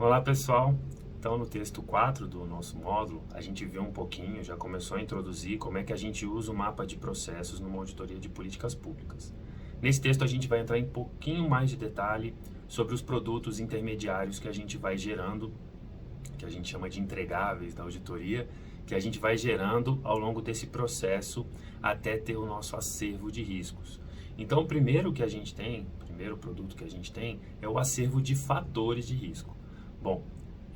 Olá pessoal, então no texto 4 do nosso módulo a gente viu um pouquinho, já começou a introduzir como é que a gente usa o mapa de processos numa auditoria de políticas públicas. Nesse texto a gente vai entrar em um pouquinho mais de detalhe sobre os produtos intermediários que a gente vai gerando, que a gente chama de entregáveis da auditoria, que a gente vai gerando ao longo desse processo até ter o nosso acervo de riscos. Então o primeiro produto que a gente tem é o acervo de fatores de risco. Bom,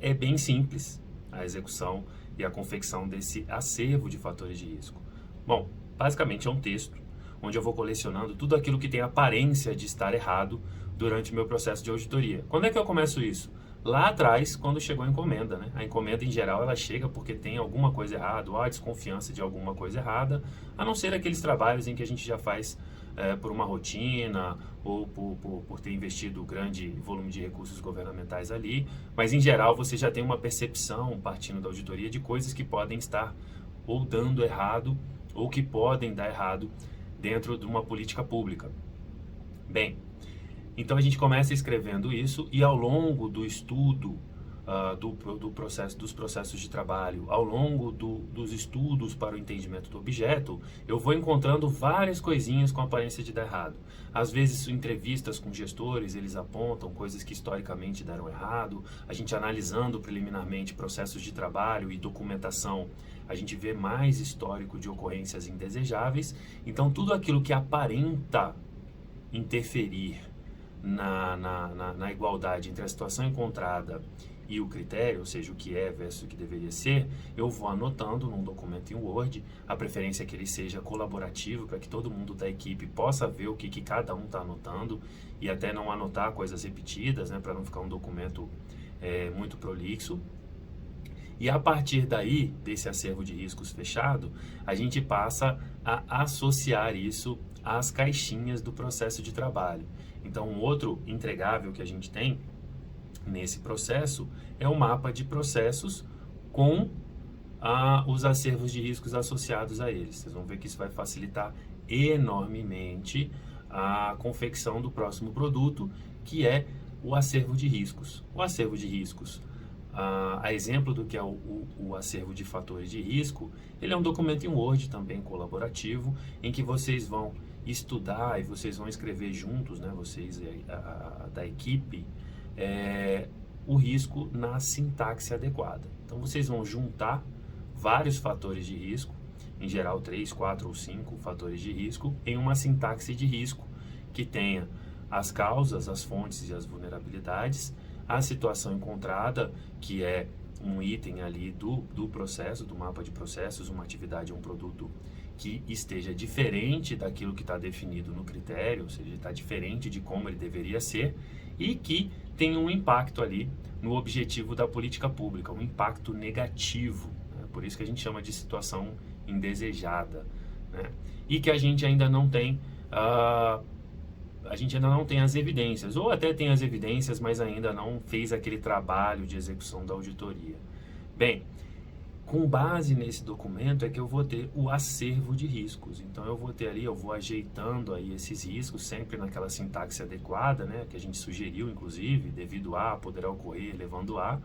é bem simples a execução e a confecção desse acervo de fatores de risco. Bom, basicamente é um texto onde eu vou colecionando tudo aquilo que tem aparência de estar errado durante o meu processo de auditoria. Quando é que eu começo isso? Lá atrás, quando chegou a encomenda, né? A encomenda, em geral, ela chega porque tem alguma coisa errada, ou há desconfiança de alguma coisa errada, a não ser aqueles trabalhos em que a gente já faz por uma rotina, ou por ter investido grande volume de recursos governamentais ali, mas, em geral, você já tem uma percepção, partindo da auditoria, de coisas que podem estar ou dando errado, ou que podem dar errado dentro de uma política pública. Bem, então a gente começa escrevendo isso e ao longo do estudo dos processos de trabalho, ao longo dos estudos para o entendimento do objeto, eu vou encontrando várias coisinhas com aparência de dar errado. Às vezes, em entrevistas com gestores, eles apontam coisas que historicamente deram errado. A gente analisando preliminarmente processos de trabalho e documentação, a gente vê mais histórico de ocorrências indesejáveis. Então, tudo aquilo que aparenta interferir na igualdade entre a situação encontrada e o critério, ou seja, o que é versus o que deveria ser, eu vou anotando num documento em Word. A preferência é que ele seja colaborativo, para que todo mundo da equipe possa ver o que cada um está anotando e até não anotar coisas repetidas, né, para não ficar um documento muito prolixo. E a partir daí, desse acervo de riscos fechado, a gente passa a associar isso às caixinhas do processo de trabalho. Então, um outro entregável que a gente tem nesse processo é o mapa de processos com os acervos de riscos associados a eles. Vocês vão ver que isso vai facilitar enormemente a confecção do próximo produto, que é o acervo de riscos. O acervo de riscos, a exemplo do que é o acervo de fatores de risco, ele é um documento em Word também colaborativo, em que vocês vão estudar e vocês vão escrever juntos, né, vocês da equipe, o risco na sintaxe adequada. Então vocês vão juntar vários fatores de risco, em geral 3, 4 ou 5 fatores de risco, em uma sintaxe de risco que tenha as causas, as fontes e as vulnerabilidades, a situação encontrada, que é um item ali do processo, do mapa de processos, uma atividade, um produto que esteja diferente daquilo que está definido no critério, ou seja, está diferente de como ele deveria ser, e que tem um impacto ali no objetivo da política pública, um impacto negativo, né? Por isso que a gente chama de situação indesejada, né? E que a gente ainda não tem as evidências, ou até tem as evidências, mas ainda não fez aquele trabalho de execução da auditoria. Bem, com base nesse documento é que eu vou ter o acervo de riscos. Então eu vou ter ali, eu vou ajeitando aí esses riscos, sempre naquela sintaxe adequada, né, que a gente sugeriu, inclusive, devido a, poderá ocorrer, levando a,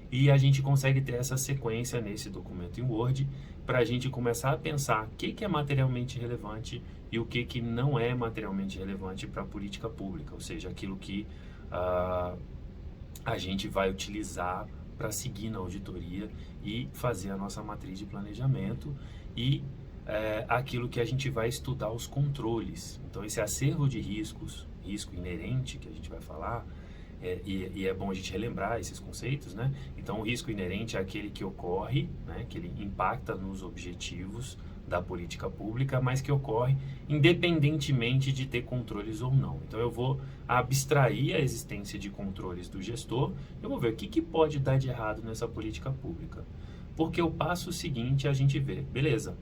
e a gente consegue ter essa sequência nesse documento em Word para a gente começar a pensar o que é materialmente relevante e o que não é materialmente relevante para a política pública, ou seja, aquilo que a gente vai utilizar para seguir na auditoria e fazer a nossa matriz de planejamento e aquilo que a gente vai estudar os controles. Então, esse acervo de riscos, risco inerente que a gente vai falar, e é bom a gente relembrar esses conceitos, né? Então, o risco inerente é aquele que ocorre, né, que ele impacta nos objetivos da política pública, mas que ocorre independentemente de ter controles ou não. Então, eu vou abstrair a existência de controles do gestor, eu vou ver o que pode dar de errado nessa política pública. Porque o passo seguinte é a gente ver, beleza,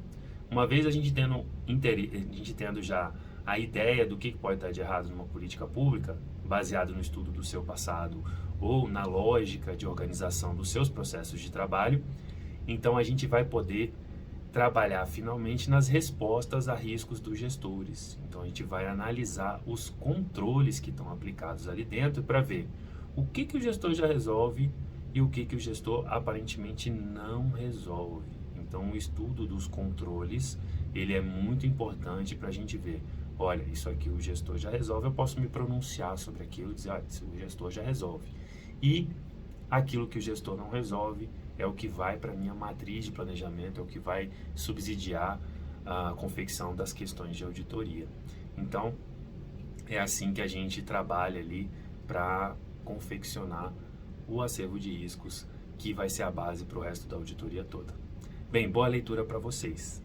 uma vez a gente tendo já a ideia do que pode dar de errado numa política pública, baseado no estudo do seu passado ou na lógica de organização dos seus processos de trabalho, então a gente vai poder trabalhar finalmente nas respostas a riscos dos gestores. Então a gente vai analisar os controles que estão aplicados ali dentro para ver o que o gestor já resolve e o que o gestor aparentemente não resolve. Então, o estudo dos controles, ele é muito importante para a gente ver, olha, isso aqui o gestor já resolve, eu posso me pronunciar sobre aquilo e dizer, isso o gestor já resolve. E aquilo que o gestor não resolve é o que vai para a minha matriz de planejamento, é o que vai subsidiar a confecção das questões de auditoria. Então, é assim que a gente trabalha ali para confeccionar o acervo de riscos que vai ser a base para o resto da auditoria toda. Bem, boa leitura para vocês.